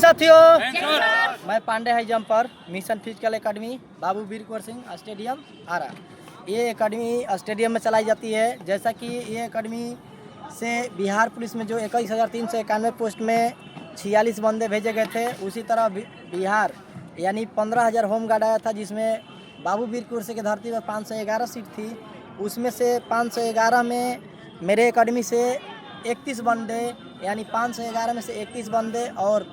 साथियों, मैं Pandey high jumper mission physical academy Babu Veer Kunwar Singh stadium Ara. ये एकेडमी स्टेडियम में चलाई जाती है। जैसा कि ये एकेडमी से बिहार पुलिस में जो 21,391 पोस्ट में 46 बंदे भेजे गए थे, उसी तरह बिहार यानी 15,000 होम गार्ड आया था, जिसमें बाबू वीर कुंवर सिंह की धरती पर 511 सीट थी। उसमें से 511 में मेरे एकेडमी से 31 बंदे यानी 511 में से 31 बंदे और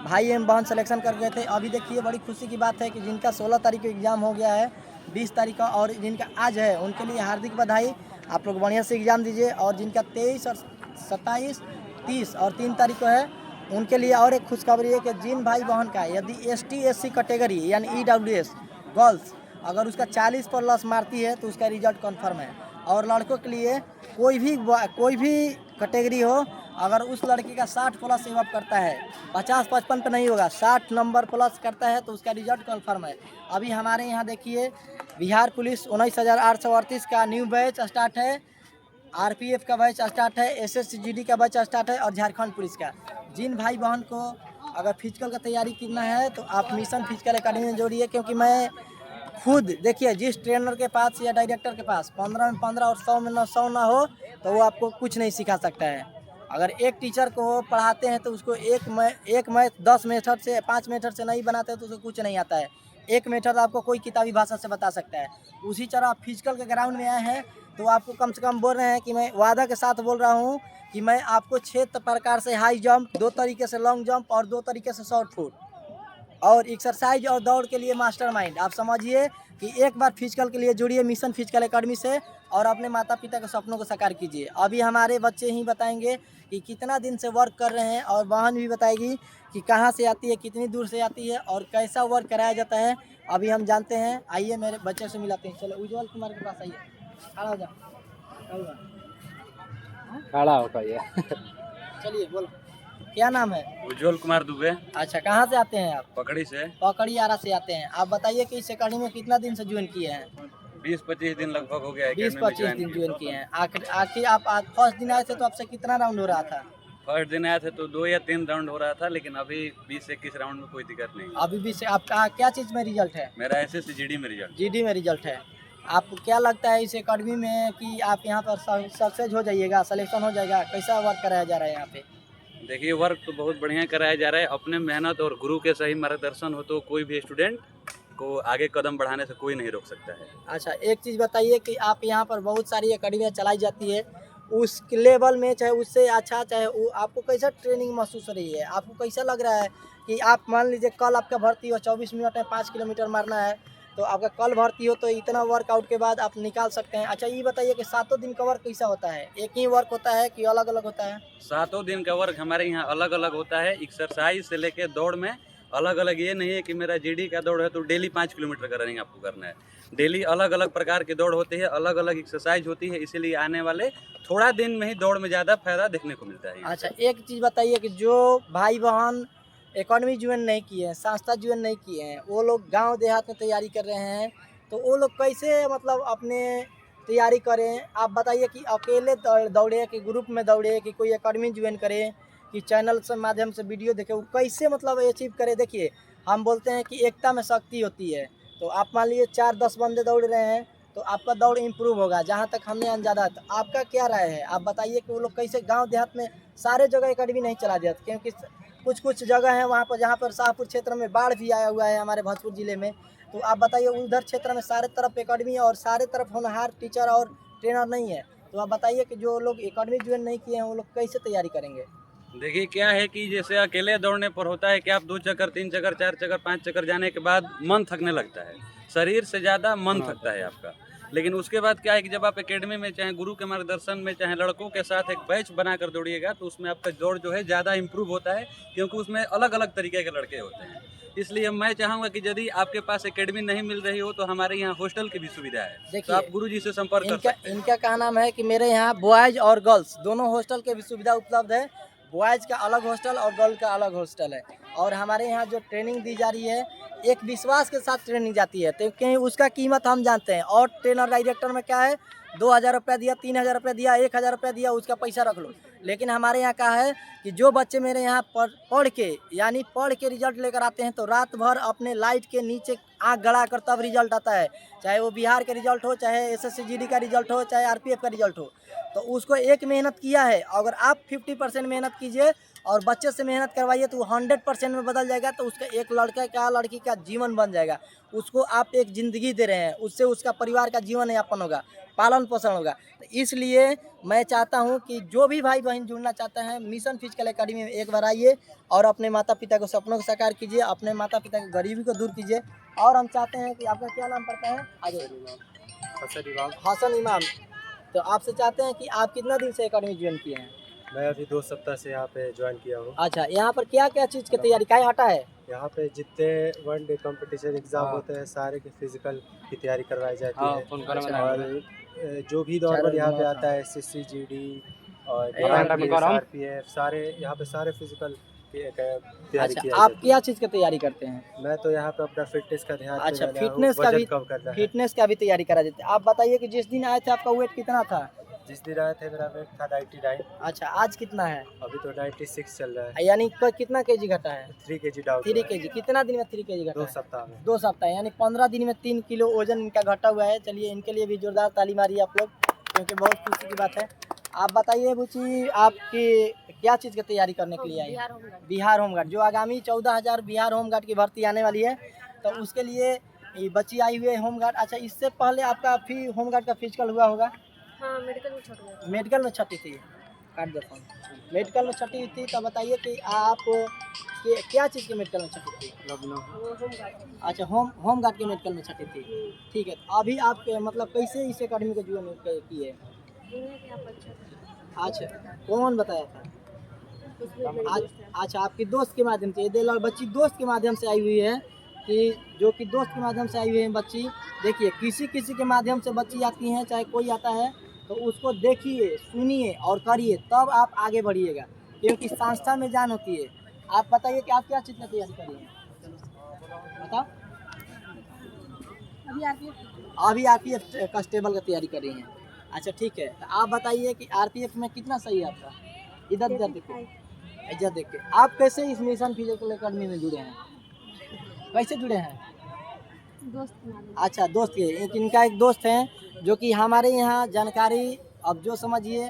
भाई एवं बहन सिलेक्शन कर गए थे। अभी देखिए, बड़ी खुशी की बात है कि जिनका 16 तारीख को एग्ज़ाम हो गया है, 20 तारीख का और जिनका आज है, उनके लिए हार्दिक बधाई। आप लोग बढ़िया से एग्ज़ाम दीजिए। और जिनका 23 और 27, 30 और 3 तारीख को है, उनके लिए और एक खुशखबरी है कि जिन भाई बहन का यदि ST SC कैटेगरी यानी EWS गर्ल्स अगर उसका 40 प्लस मारती है तो उसका रिजल्ट कन्फर्म है। और लड़कों के लिए कोई भी कैटेगरी हो, अगर उस लड़की का 60 प्लस सेव अप करता है, 50-55 पे नहीं होगा, 60 नंबर प्लस करता है तो उसका रिजल्ट कन्फर्म है। अभी हमारे यहाँ देखिए, बिहार पुलिस 19,838 का न्यू बैच स्टार्ट है, RPF का बैच स्टार्ट है, SSGD का बैच स्टार्ट है और झारखंड पुलिस का। जिन भाई बहन को अगर फिजिकल का तैयारी करना है तो आप मिशन फिजिकल एकेडमी में जोड़िए, क्योंकि मैं खुद देखिए, जिस ट्रेनर के पास या डायरेक्टर के पास 15 में 15 और 100 में 100 ना हो तो वो आपको कुछ नहीं सिखा सकता है। अगर एक टीचर को पढ़ाते हैं तो उसको एक मैथ 10 मेथड से 5 मेथड से नहीं बनाते हैं तो उसको कुछ नहीं आता है। एक मेथड आपको कोई किताबी भाषा से बता सकता है। उसी तरह आप फिजिकल के ग्राउंड में आए हैं तो आपको कम से कम बोल रहे हैं कि मैं वादा के साथ बोल रहा हूँ कि मैं आपको 6 प्रकार से हाई जंप, 2 तरीके से लॉन्ग जंप और 2 तरीके से शॉर्ट फुट और एक्सरसाइज और दौड़ के लिए मास्टरमाइंड। आप समझिए कि एक बार फिजिकल के लिए जुड़िए मिशन फिजिकल एकेडमी से और अपने माता पिता के सपनों को साकार कीजिए। अभी हमारे बच्चे ही बताएंगे कि कितना दिन से वर्क कर रहे हैं और बहन भी बताएगी कि कहाँ से आती है, कितनी दूर से आती है और कैसा वर्क कराया जाता है। अभी हम जानते हैं। आइए मेरे बच्चे से मिलाते हैं। चलो उज्जवल कुमार के पास आइए, खड़ा हो जाओ। खड़ा हो पाइए। चलिए बोलो, क्या नाम है? उज्जवल कुमार दुबे। अच्छा, कहाँ से आते हैं आप? पकड़ी से। पकड़ी आरा से आते हैं। आप बताइए कि इस एकेडमी में कितना दिन से ज्वाइन किए हैं? 20-25 दिन लगभग हो गया है। 20-25 दिन ज्वाइन किए हैं। आखिर आप आज फर्स्ट दिन आए थे तो आपसे कितना राउंड हो रहा था? फर्स्ट दिन आया थे तो 2 या 3 राउंड हो रहा था, लेकिन अभी 20 से 21 राउंड में कोई दिक्कत नहीं। अभी भी से आपका क्या चीज़ में रिजल्ट है? मेरा SSGD में रिजल्ट। GD में रिजल्ट है। आपको क्या लगता है इस एकेडमी में कि आप यहाँ पर सक्सेस हो जाइएगा, सिलेक्शन हो जाएगा? कैसा वर्क कराया जा रहा है यहाँ पे? देखिए, वर्क तो बहुत बढ़िया कराया जा रहा है। अपने मेहनत और गुरु के सही मार्गदर्शन हो तो कोई भी स्टूडेंट को आगे कदम बढ़ाने से कोई नहीं रोक सकता है। अच्छा, एक चीज़ बताइए कि आप यहाँ पर बहुत सारी एकेडमियाँ चलाई जाती है, उस लेवल में चाहे उससे अच्छा चाहे वो, आपको कैसा ट्रेनिंग महसूस हो रही है? आपको कैसा लग रहा है कि आप मान लीजिए कल आपका भर्ती हो, 24 मिनट में 5 किलोमीटर मारना है, तो आपका कल भर्ती हो तो इतना वर्कआउट के बाद आप निकाल सकते हैं। अच्छा, ये बताइए कि 7 दिन का वर्क कैसा होता है? एक ही वर्क होता है कि अलग अलग होता है? 7 दिन का वर्क हमारे यहाँ अलग अलग होता है। एक्सरसाइज से लेके दौड़ में अलग अलग। ये नहीं है कि मेरा GD का दौड़ है तो डेली 5 किलोमीटर का रनिंग आपको करना है। डेली अलग अलग प्रकार की दौड़ होती है, अलग अलग एक्सरसाइज होती है, इसीलिए आने वाले थोड़ा दिन में ही दौड़ में ज़्यादा फायदा देखने को मिलता है। अच्छा, एक चीज़ बताइए कि जो भाई बहन एकेडमी ज्वाइन नहीं किए हैं, संस्था ज्वाइन नहीं किए हैं, वो लोग गांव देहात में तैयारी कर रहे हैं, तो वो लोग कैसे मतलब अपने तैयारी करें? आप बताइए कि अकेले दौड़े कि ग्रुप में दौड़े कि कोई एकेडमी ज्वाइन करे कि चैनल से माध्यम से वीडियो देखे, वो कैसे मतलब अचीव करे? देखिए, हम बोलते हैं कि एकता में शक्ति होती है। तो आप मान लीजिए 4-10 बंदे दौड़ रहे हैं तो आपका दौड़ इम्प्रूव होगा। जहाँ तक हमने अंदाजा, तो आपका क्या राय है? आप बताइए कि वो लोग कैसे गांव देहात में सारे जगह एकेडमी नहीं चला जाते, क्योंकि कुछ जगह है वहाँ पर जहाँ पर शाहपुर क्षेत्र में बाढ़ भी आया हुआ है हमारे भोजपुर ज़िले में। तो आप बताइए, उधर क्षेत्र में सारे तरफ एकेडमी और सारे तरफ होनहार टीचर और ट्रेनर नहीं है, तो आप बताइए कि जो लोग एकेडमी ज्वाइन नहीं किए हैं वो लोग कैसे तैयारी करेंगे? देखिए, क्या है कि जैसे अकेले दौड़ने पर होता है कि आप 2 चक्कर 3 चक्कर 4 चक्कर 5 चक्कर जाने के बाद मन थकने लगता है, शरीर से ज़्यादा मन थकता है आपका। लेकिन उसके बाद क्या है कि जब आप एकेडमी में चाहे गुरु के मार्गदर्शन में चाहे लड़कों के साथ एक बैच बनाकर दौड़िएगा तो उसमें आपका दौड़ जो है ज़्यादा इम्प्रूव होता है, क्योंकि उसमें अलग अलग तरीके के लड़के होते हैं। इसलिए मैं चाहूँगा कि यदि आपके पास एकेडमी नहीं मिल रही हो तो हमारे यहाँ हॉस्टल की भी सुविधा है, तो आप गुरु जी से संपर्क कर सकते हैं। इनका क्या नाम है कि मेरे यहाँ बॉयज़ और गर्ल्स दोनों हॉस्टल के भी सुविधा उपलब्ध है। बॉयज़ का अलग हॉस्टल और गर्ल का अलग हॉस्टल है। और हमारे यहाँ जो ट्रेनिंग दी जा रही है, एक विश्वास के साथ ट्रेनिंग जाती है, तो क्योंकि उसका कीमत हम जानते हैं। और ट्रेनर डायरेक्टर में क्या है, 2,000 रुपया दिया, 3,000 रुपया दिया, 1,000 रुपया दिया, उसका पैसा रख लो। लेकिन हमारे यहाँ का है कि जो बच्चे मेरे यहाँ पढ़ के यानी पढ़ के रिजल्ट लेकर आते हैं तो रात भर अपने लाइट के नीचे आँख गड़ा कर तब रिजल्ट आता है, चाहे वो बिहार का रिजल्ट हो, चाहे SSC GD का रिजल्ट हो, चाहे RPF का रिजल्ट हो। तो उसको एक मेहनत किया है, अगर आप 50% मेहनत कीजिए और बच्चे से मेहनत करवाइए तो वो 100% में बदल जाएगा। तो उसका एक लड़का का लड़की का जीवन बन जाएगा, उसको आप एक ज़िंदगी दे रहे हैं, उससे उसका परिवार का जीवन यापन होगा, पालन पोषण होगा। तो इसलिए मैं चाहता हूं कि जो भी भाई बहन जुड़ना चाहते हैं मिशन फिजिकल एकेडमी में एक बार आइए और अपने माता पिता को सपनों को साकार कीजिए, अपने माता पिता की गरीबी को दूर कीजिए। और हम चाहते हैं कि आपका क्या नाम पड़ता है? आगे हसन इमाम। तो आपसे चाहते हैं कि आप कितना दिन से एकेडमी ज्वाइन किए हैं? मैं अभी 2 सप्ताह से यहाँ पे ज्वाइन किया हूँ। अच्छा, यहाँ पर क्या क्या चीज़ की तैयारी क्या हटा है? यहाँ पे जितने वन डे कंपटीशन एग्जाम होते हैं सारे के फिजिकल की तैयारी करवाई जाती है। और जो भी नॉर्मल यहाँ पे आता है SSC GD और RPF सारे यहाँ पे सारे फिजिकल की तैयारी की अच्छा, आप क्या चीज़ की तैयारी करते हैं? मैं तो यहाँ पे अपना फिटनेस का ध्यान अच्छा, देना हूँ, फिटनेस का वजन भी कम करना है। फिटनेस का भी तैयारी करा देते हैं। आप बताइए कि जिस दिन आए थे आपका वेट कितना था? जिस दिन आए थे मेरा वेट था 99। अच्छा, आज कितना है? अभी तो 96 चल रहा है। यानी कितना केजी घटा है? 3 kg डाउन। 3 केजी। कितना दिन में 3 केजी घटा 2 है? सप्ताह में। 2 सप्ताह, यानी 15 दिन में 3 किलो वजन इनका घटा हुआ है। चलिए इनके लिए भी जोरदार ताली मारिए आप लोग, क्योंकि बहुत खुशी की बात है। आप बताइए बुची, आपकी क्या चीज़ की तैयारी करने के लिए आई? बिहार होमगार्ड। जो आगामी 14,000 बिहार होमगार्ड की भर्ती आने वाली है, तो उसके लिए ये बच्ची आई हुई है होमगार्ड। अच्छा, इससे पहले आपका होमगार्ड का फिजिकल हुआ होगा? हाँ, मेडिकल में छठी है। मेडिकल में छठी थी, काट दो फोन। मेडिकल में छठी थी, तो बताइए कि आप क्या चीज़ के मेडिकल में छठी थी? वो होमगार्ड। अच्छा, होमगार्ड के मेडिकल में छठी थी। ठीक है, तो अभी आप मतलब कैसे इस एकेडमी को ज्वाइन किए? अच्छा, कौन बताया था? अच्छा, आपकी दोस्त के माध्यम से? ये बच्ची दोस्त के माध्यम से आई हुई है, कि जो कि दोस्त के माध्यम से आई हुई है बच्ची। देखिए, किसी किसी के माध्यम से बच्ची आती हैं, चाहे कोई आता है, तो उसको देखिए, सुनिए और करिए, तब आप आगे बढ़िएगा, क्योंकि संस्था में जान होती है। आप बताइए कि आप क्या चीज़ की तैयारी कर रही हैं? बताओ। अभी RPF कांस्टेबल की तैयारी कर रही हैं। अच्छा, ठीक है, तो आप बताइए कि RPF में कितना सही है आपका? इधर देखिए, इधर देखिए। आप कैसे इस मिशन फिजिकल एकेडमी में जुड़े हैं? कैसे जुड़े हैं? अच्छा, दोस्त के। इनका एक दोस्त है जो कि हमारे यहाँ जानकारी, अब जो समझिए,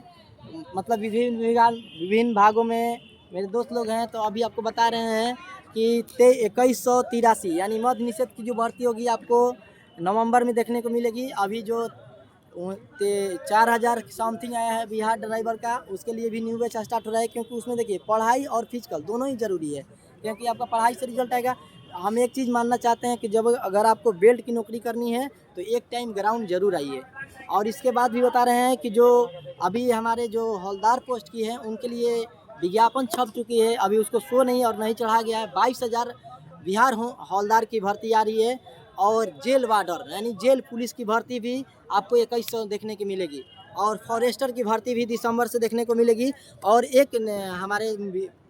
मतलब विभिन्न भागों में मेरे दोस्त लोग हैं। तो अभी आपको बता रहे हैं कि 2183 यानी मद्य निषेध की जो भर्ती होगी आपको नवंबर में देखने को मिलेगी। अभी जो 4000 समथिंग आया है बिहार ड्राइवर का, उसके लिए भी न्यू बैच स्टार्ट हो रहा है, क्योंकि उसमें देखिए पढ़ाई और फिजिकल दोनों ही ज़रूरी है, क्योंकि आपका पढ़ाई से रिजल्ट आएगा। हम एक चीज़ मानना चाहते हैं कि जब अगर आपको बेल्ट की नौकरी करनी है तो एक टाइम ग्राउंड ज़रूर आइए। और इसके बाद भी बता रहे हैं कि जो अभी हमारे जो हौलदार पोस्ट की है उनके लिए विज्ञापन छप चुकी है, अभी उसको शो नहीं और नहीं चढ़ा गया है। 22,000 बिहार हौलदार की भर्ती आ रही है, और जेल वार्डर यानी जेल पुलिस की भर्ती भी आपको 2100 देखने की मिलेगी, और फॉरेस्टर की भर्ती भी दिसंबर से देखने को मिलेगी। और एक हमारे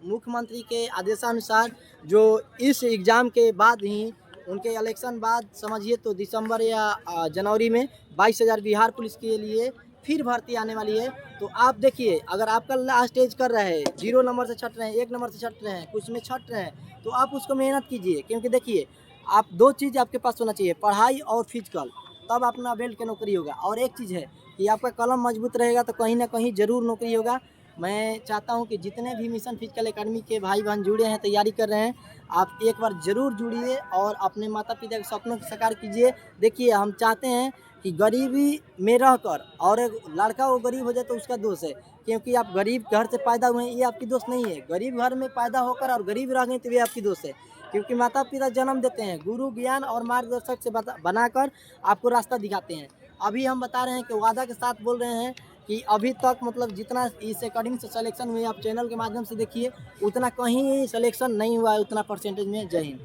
मुख्यमंत्री के आदेशानुसार जो इस एग्ज़ाम के बाद ही उनके इलेक्शन बाद समझिए तो दिसंबर या जनवरी में 22,000 बिहार पुलिस के लिए फिर भर्ती आने वाली है। तो आप देखिए, अगर आपका लास्ट स्टेज कर रहे हैं, 0 नंबर से छट रहे हैं, 1 नंबर से छट रहे हैं, कुछ में छट रहे हैं, तो आप उसको मेहनत कीजिए, क्योंकि देखिए आप 2 चीज़ आपके पास होना चाहिए, पढ़ाई और फिजिकल, तब अपना बेल्ट की नौकरी होगा। और एक चीज़ है कि आपका कलम मजबूत रहेगा तो कहीं ना कहीं ज़रूर नौकरी होगा। मैं चाहता हूं कि जितने भी मिशन फिजिकल एकेडमी के भाई बहन जुड़े हैं, तैयारी कर रहे हैं, आप एक बार ज़रूर जुड़िए और अपने माता पिता के सपनों को साकार कीजिए। देखिए, हम चाहते हैं कि गरीबी में रहकर और एक लड़का वो गरीब हो जाए तो उसका दोष है, क्योंकि आप गरीब घर से पैदा हुए हैं, ये आपकी दोस्त नहीं है। गरीब घर में पैदा होकर और गरीब रह गए तो ये आपकी दोस्त है, क्योंकि माता पिता जन्म देते हैं, गुरु ज्ञान और मार्गदर्शक से बनाकर आपको रास्ता दिखाते हैं। अभी हम बता रहे हैं कि वादा के साथ बोल रहे हैं कि अभी तक मतलब जितना इस एकेडमी से सिलेक्शन हुए, आप चैनल के माध्यम से देखिए, उतना कहीं सिलेक्शन नहीं हुआ है, उतना परसेंटेज में। जय हिंद।